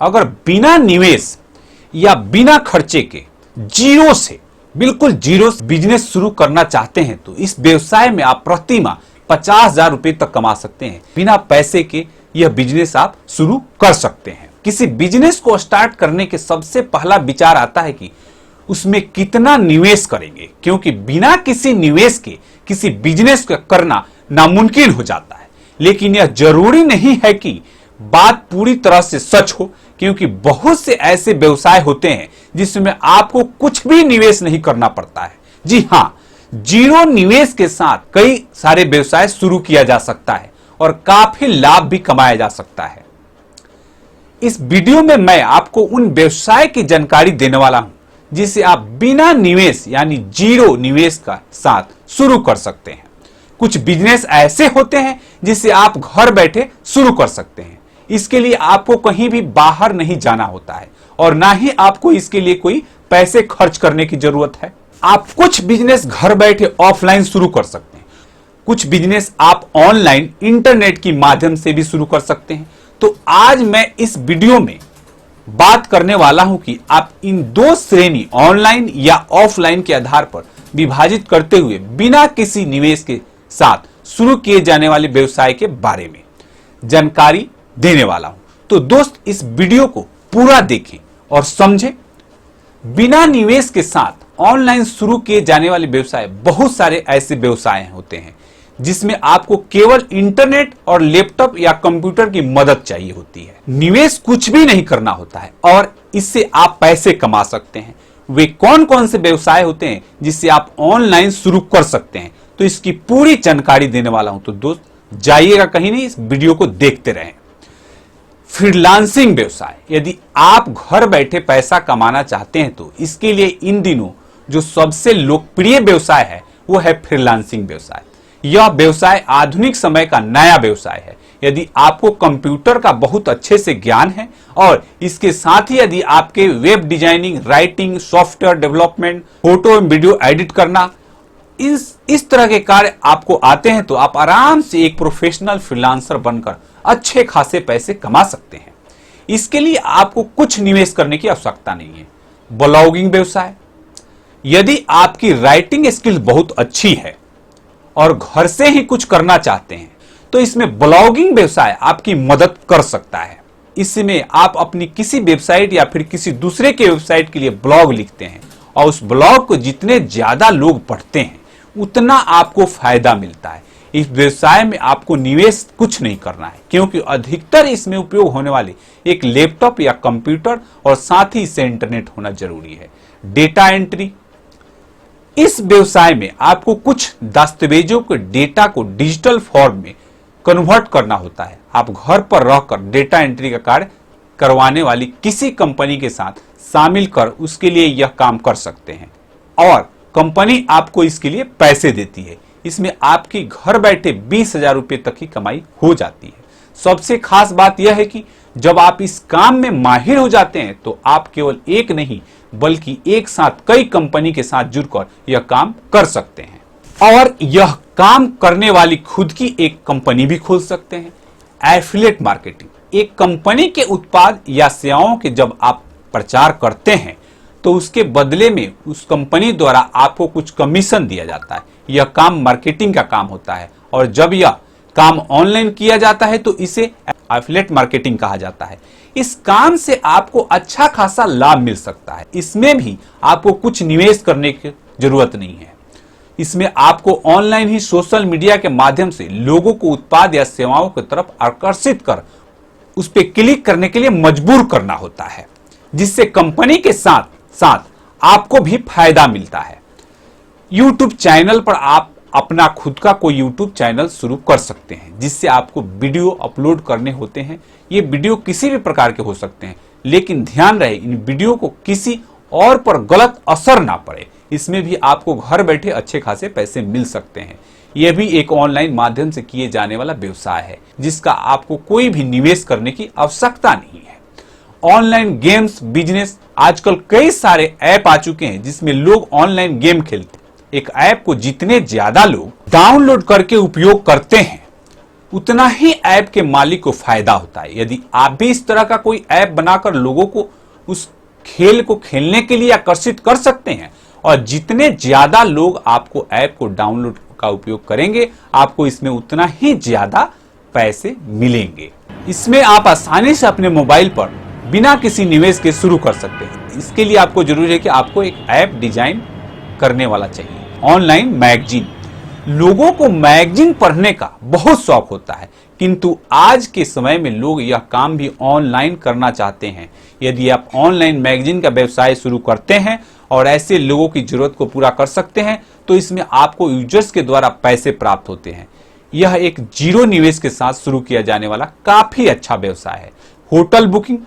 अगर बिना निवेश या बिना खर्चे के जीरो से, बिल्कुल जीरो से बिजनेस शुरू करना चाहते हैं तो इस व्यवसाय में आप प्रति माह 50,000 रुपए तक कमा सकते हैं। बिना पैसे के यह बिजनेस आप शुरू कर सकते हैं। किसी बिजनेस को स्टार्ट करने के सबसे पहला विचार आता है कि उसमें कितना निवेश करेंगे, क्योंकि बिना किसी निवेश के किसी बिजनेस को करना नामुमकिन हो जाता है। लेकिन यह जरूरी नहीं है कि बात पूरी तरह से सच हो, क्योंकि बहुत से ऐसे व्यवसाय होते हैं जिसमें आपको कुछ भी निवेश नहीं करना पड़ता है। जी हां, जीरो निवेश के साथ कई सारे व्यवसाय शुरू किया जा सकता है और काफी लाभ भी कमाया जा सकता है। इस वीडियो में मैं आपको उन व्यवसाय की जानकारी देने वाला हूं जिसे आप बिना निवेश यानी जीरो निवेश का साथ शुरू कर सकते हैं। कुछ बिजनेस ऐसे होते हैं जिसे आप घर बैठे शुरू कर सकते हैं। इसके लिए आपको कहीं भी बाहर नहीं जाना होता है और ना ही आपको इसके लिए कोई पैसे खर्च करने की जरूरत है। आप कुछ बिजनेस घर बैठे ऑफलाइन शुरू कर सकते हैं, कुछ बिजनेस आप ऑनलाइन इंटरनेट की माध्यम से भी शुरू कर सकते हैं। तो आज मैं इस वीडियो में बात करने वाला हूं कि आप इन दो श्रेणी ऑनलाइन या ऑफलाइन के आधार पर विभाजित करते हुए बिना किसी निवेश के साथ शुरू किए जाने वाले व्यवसाय के बारे में जानकारी देने वाला हूं। तो दोस्त, इस वीडियो को पूरा देखें और समझें। बिना निवेश के साथ ऑनलाइन शुरू किए जाने वाले व्यवसाय, बहुत सारे ऐसे व्यवसाय होते हैं जिसमें आपको केवल इंटरनेट और लैपटॉप या कंप्यूटर की मदद चाहिए होती है। निवेश कुछ भी नहीं करना होता है और इससे आप पैसे कमा सकते हैं। वे कौन कौन से व्यवसाय होते हैं जिससे आप ऑनलाइन शुरू कर सकते हैं, तो इसकी पूरी जानकारी देने वाला हूं। तो दोस्त, जाइएगा कहीं नहीं, इस वीडियो को देखते रहें। फ्रीलांसिंग व्यवसाय, यदि आप घर बैठे पैसा कमाना चाहते हैं तो इसके लिए इन दिनों जो सबसे लोकप्रिय व्यवसाय है वो है फ्रीलांसिंग व्यवसाय। यह व्यवसाय आधुनिक समय का नया व्यवसाय है। यदि आपको कंप्यूटर का बहुत अच्छे से ज्ञान है और इसके साथ ही यदि आपके web designing, writing, software development, photo एवं वीडियो एडिट करना, इस तरह के कार्य आपको आते हैं तो आप आराम से एक प्रोफेशनल फ्रीलांसर बनकर अच्छे खासे पैसे कमा सकते हैं। इसके लिए आपको कुछ निवेश करने की आवश्यकता नहीं है। ब्लॉगिंग व्यवसाय, यदि आपकी राइटिंग स्किल बहुत अच्छी है और घर से ही कुछ करना चाहते हैं तो इसमें ब्लॉगिंग व्यवसाय आपकी मदद कर सकता है। इसमें आप अपनी किसी वेबसाइट या फिर किसी दूसरे के वेबसाइट के लिए ब्लॉग लिखते हैं और उस ब्लॉग को जितने ज्यादा लोग पढ़ते हैं उतना आपको फायदा मिलता है। इस व्यवसाय में आपको निवेश कुछ नहीं करना है, क्योंकि अधिकतर इसमें उपयोग होने वाले एक लैपटॉप या कंप्यूटर और साथ ही इससे इंटरनेट होना जरूरी है। डेटा एंट्री, इस व्यवसाय में आपको कुछ दस्तावेजों के डेटा को डिजिटल फॉर्म में कन्वर्ट करना होता है। आप घर पर रहकर डेटा एंट्री का कार्य करवाने वाली किसी कंपनी के साथ शामिल कर उसके लिए यह काम कर सकते हैं और कंपनी आपको इसके लिए पैसे देती है। इसमें आपकी घर बैठे 20,000 रुपए तक की कमाई हो जाती है। सबसे खास बात यह है कि जब आप इस काम में माहिर हो जाते हैं तो आप केवल एक नहीं बल्कि एक साथ कई कंपनी के साथ जुड़कर यह काम कर सकते हैं और यह काम करने वाली खुद की एक कंपनी भी खोल सकते हैं। एफिलिएट मार्केटिंग, एक कंपनी के उत्पाद या सेवाओं के जब आप प्रचार करते हैं तो उसके बदले में उस कंपनी द्वारा आपको कुछ कमीशन दिया जाता है। यह काम मार्केटिंग का काम होता है और जब यह काम ऑनलाइन किया जाता है तो इसे एफिलिएट मार्केटिंग कहा जाता है। इस काम से आपको अच्छा खासा लाभ मिल सकता है। इसमें भी आपको कुछ निवेश करने की जरूरत नहीं है। इसमें आपको ऑनलाइन ही सोशल मीडिया के माध्यम से लोगों को उत्पाद या सेवाओं की तरफ आकर्षित कर उस पर क्लिक करने के लिए मजबूर करना होता है, जिससे कंपनी के साथ साथ आपको भी फायदा मिलता है। YouTube चैनल पर आप अपना खुद का कोई YouTube चैनल शुरू कर सकते हैं जिससे आपको वीडियो अपलोड करने होते हैं। ये वीडियो किसी भी प्रकार के हो सकते हैं, लेकिन ध्यान रहे इन वीडियो को किसी और पर गलत असर ना पड़े। इसमें भी आपको घर बैठे अच्छे खासे पैसे मिल सकते हैं। यह भी एक ऑनलाइन माध्यम से किए जाने वाला व्यवसाय है जिसका आपको कोई भी निवेश करने की आवश्यकता नहीं है। ऑनलाइन गेम्स बिजनेस, आजकल कई सारे ऐप आ चुके हैं जिसमें लोग ऑनलाइन गेम खेलते हैं। एक ऐप को जितने ज्यादा लोग डाउनलोड करके उपयोग करते हैं उतना ही ऐप के मालिक को फायदा होता है। यदि आप भी इस तरह का कोई ऐप बनाकर लोगों को उस खेल को खेलने के लिए आकर्षित कर सकते हैं, और जितने ज्यादा लोग आपको ऐप को डाउनलोड का उपयोग करेंगे, आपको इसमें उतना ही ज्यादा पैसे मिलेंगे। इसमें आप आसानी से अपने मोबाइल पर बिना किसी निवेश के शुरू कर सकते हैं। इसके लिए आपको जरूरी है कि आपको एक ऐप डिजाइन करने वाला चाहिए। ऑनलाइन मैगजीन, लोगों को मैगजीन पढ़ने का बहुत शौक होता है, किंतु आज के समय में लोग यह काम भी ऑनलाइन करना चाहते हैं। यदि आप ऑनलाइन मैगजीन का व्यवसाय शुरू करते हैं और ऐसे लोगों की जरूरत को पूरा कर सकते हैं, तो इसमें आपको यूजर्स के द्वारा पैसे प्राप्त होते हैं। यह एक जीरो निवेश के साथ शुरू किया जाने वाला काफी अच्छा व्यवसाय है। होटल बुकिंग,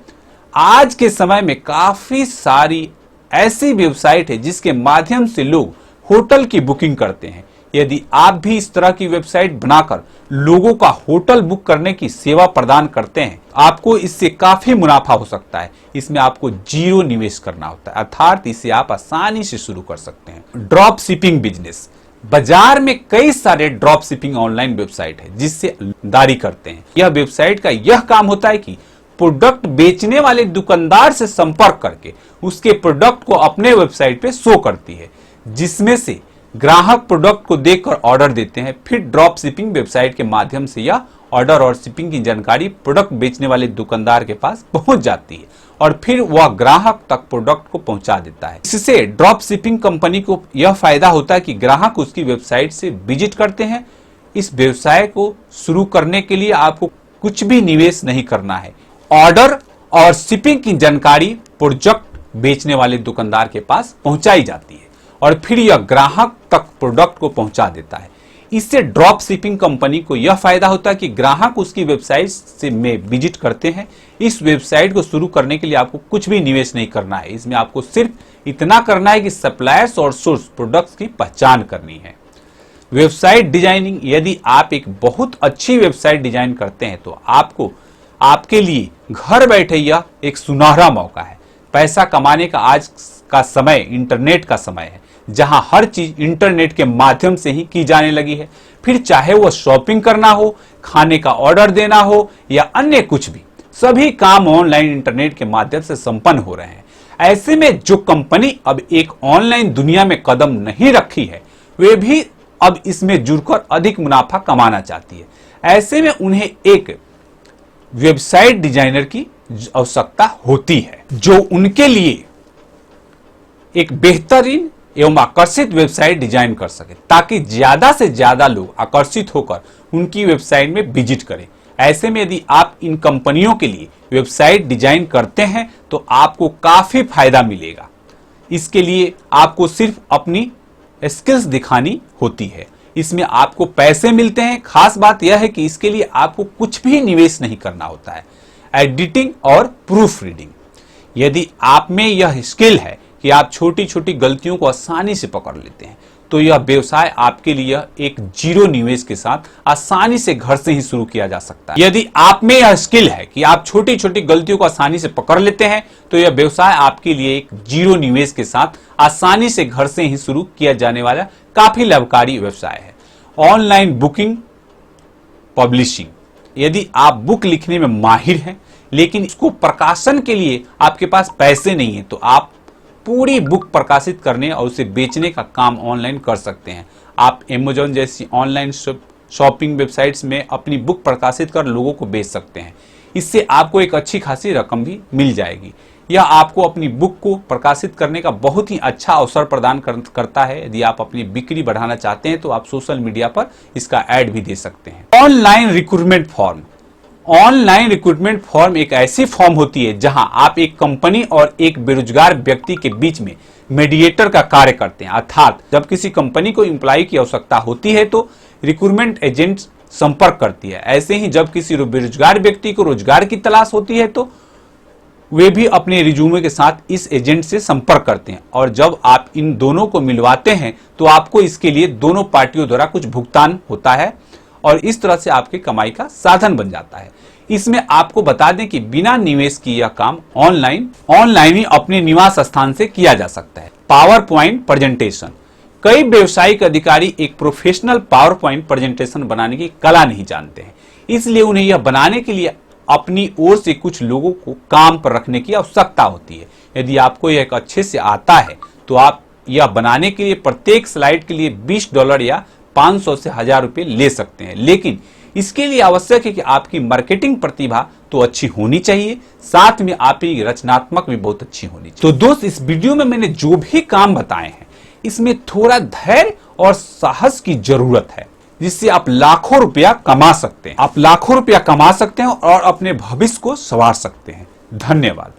आज के समय में काफी सारी ऐसी वेबसाइट है जिसके माध्यम से लोग होटल की बुकिंग करते हैं। यदि आप भी इस तरह की वेबसाइट बनाकर लोगों का होटल बुक करने की सेवा प्रदान करते हैं, आपको इससे काफी मुनाफा हो सकता है। इसमें आपको जीरो निवेश करना होता है, अर्थात इसे आप आसानी से शुरू कर सकते हैं। ड्रॉप शिपिंग बिजनेस, बाजार में कई सारे ड्रॉप शिपिंग ऑनलाइन वेबसाइट है जिससे दारी करते हैं। यह वेबसाइट का यह काम होता है कि प्रोडक्ट बेचने वाले दुकानदार से संपर्क करके उसके प्रोडक्ट को अपने वेबसाइट पे शो करती है, जिसमें से ग्राहक प्रोडक्ट को देखकर ऑर्डर देते हैं। फिर ड्रॉप शिपिंग वेबसाइट के माध्यम से यह ऑर्डर और शिपिंग की जानकारी प्रोडक्ट बेचने वाले दुकानदार के पास पहुंच जाती है और फिर वह ग्राहक तक प्रोडक्ट को पहुंचा देता है। इससे ड्रॉप शिपिंग कंपनी को यह फायदा होता है कि ग्राहक उसकी वेबसाइट से विजिट करते हैं। इस व्यवसाय को शुरू करने के लिए आपको कुछ भी निवेश नहीं करना है। ऑर्डर और शिपिंग की जानकारी प्रोडक्ट बेचने वाले दुकानदार के पास पहुंचाई जाती है और फिर यह ग्राहक तक प्रोडक्ट को पहुंचा देता है। इससे ड्रॉप शिपिंग कंपनी को यह फायदा होता है कि ग्राहक उसकी वेबसाइट से में विजिट करते हैं। इस वेबसाइट को शुरू करने के लिए आपको कुछ भी निवेश नहीं करना है। इसमें आपको सिर्फ इतना करना है कि सप्लायर्स और सोर्स प्रोडक्ट्स की पहचान करनी है। वेबसाइट डिजाइनिंग, यदि आप एक बहुत अच्छी वेबसाइट डिजाइन करते हैं तो आपके लिए घर बैठे यह एक सुनहरा मौका है। पैसा कमाने का आज का समय इंटरनेट का समय है, जहां हर चीज इंटरनेट के माध्यम से ही की जाने लगी है। फिर चाहे वो शॉपिंग करना हो, खाने का ऑर्डर देना हो या अन्य कुछ भी, सभी काम ऑनलाइन इंटरनेट के माध्यम से संपन्न हो रहे हैं। ऐसे में जो कंपनी अब एक ऑनलाइन दुनिया में कदम नहीं रखी है, वे भी अब इसमें जुड़कर अधिक मुनाफा कमाना चाहती है। ऐसे में उन्हें एक वेबसाइट डिजाइनर की आवश्यकता होती है जो उनके लिए एक बेहतरीन एवं आकर्षित वेबसाइट डिजाइन कर सके, ताकि ज्यादा से ज्यादा लोग आकर्षित होकर उनकी वेबसाइट में विजिट करें। ऐसे में यदि आप इन कंपनियों के लिए वेबसाइट डिजाइन करते हैं तो आपको काफी फायदा मिलेगा। इसके लिए आपको सिर्फ अपनी स्किल्स दिखानी होती है। इसमें आपको पैसे मिलते हैं। खास बात यह है कि इसके लिए आपको कुछ भी निवेश नहीं करना होता है। एडिटिंग और प्रूफ रीडिंग, यदि आप में यह स्किल है कि आप छोटी छोटी गलतियों को आसानी से पकड़ लेते हैं, तो यह व्यवसाय आपके लिए एक जीरो निवेश के साथ आसानी से घर से ही शुरू किया जा सकता है। यदि आप में यह स्किल है कि आप छोटी छोटी गलतियों को आसानी से पकड़ लेते हैं, तो यह व्यवसाय आपके लिए एक जीरो निवेश के साथ आसानी से घर से ही शुरू किया जाने वाला काफी लाभकारी व्यवसाय है। ऑनलाइन बुकिंग पब्लिशिंग, यदि आप बुक लिखने में माहिर हैं लेकिन इसको प्रकाशन के लिए आपके पास पैसे नहीं है, तो आप पूरी बुक प्रकाशित करने और उसे बेचने का काम ऑनलाइन कर सकते हैं। आप Amazon जैसी ऑनलाइन शॉपिंग वेबसाइट्स में अपनी बुक प्रकाशित कर लोगों को बेच सकते हैं। इससे आपको एक अच्छी खासी रकम भी मिल जाएगी। यह आपको अपनी बुक को प्रकाशित करने का बहुत ही अच्छा अवसर प्रदान करता है। यदि आप अपनी बिक्री बढ़ाना चाहते हैं तो आप सोशल मीडिया पर इसका ऐड भी दे सकते हैं। Online recruitment form, online recruitment form एक ऐसी फॉर्म होती है जहां आप एक कंपनी और एक बेरोजगार व्यक्ति के बीच में मीडिएटर का कार्य करते हैं। अर्थात जब किसी कंपनी को एम्प्लॉय की आवश्यकता होती है तो रिक्रूटमेंट एजेंट संपर्क करती है। ऐसे ही जब किसी बेरोजगार व्यक्ति को रोजगार की तलाश होती है तो वे भी अपने रिज्यूमे के साथ इस एजेंट से संपर्क करते हैं, और जब आप इन दोनों को मिलवाते हैं तो आपको इसके लिए दोनों पार्टियों द्वारा कुछ भुगतान होता है और इस तरह से आपकी कमाई का साधन बन जाता है। इसमें आपको बता दें कि बिना निवेश किए यह काम ऑनलाइन ही अपने निवास स्थान से किया जा सकता है। पावर पॉइंट प्रेजेंटेशन, कई व्यवसायिक अधिकारी एक प्रोफेशनल पावर पॉइंट प्रेजेंटेशन बनाने की कला नहीं जानते हैं। इसलिए उन्हें यह बनाने के लिए अपनी ओर से कुछ लोगों को काम पर रखने की आवश्यकता होती है। यदि आपको यह अच्छे से आता है तो आप यह बनाने के लिए प्रत्येक स्लाइड के लिए $20 या 500 से 1000 रुपए ले सकते हैं। लेकिन इसके लिए आवश्यक है कि आपकी मार्केटिंग प्रतिभा तो अच्छी होनी चाहिए, साथ में आपकी रचनात्मक भी बहुत अच्छी होनी चाहिए। तो दोस्त, इस वीडियो में मैंने जो भी काम बताए हैं इसमें थोड़ा धैर्य और साहस की जरूरत है, जिससे आप लाखों रुपया कमा सकते हैं। आप लाखों रुपया कमा सकते हैं और अपने भविष्य को संवार सकते हैं। धन्यवाद।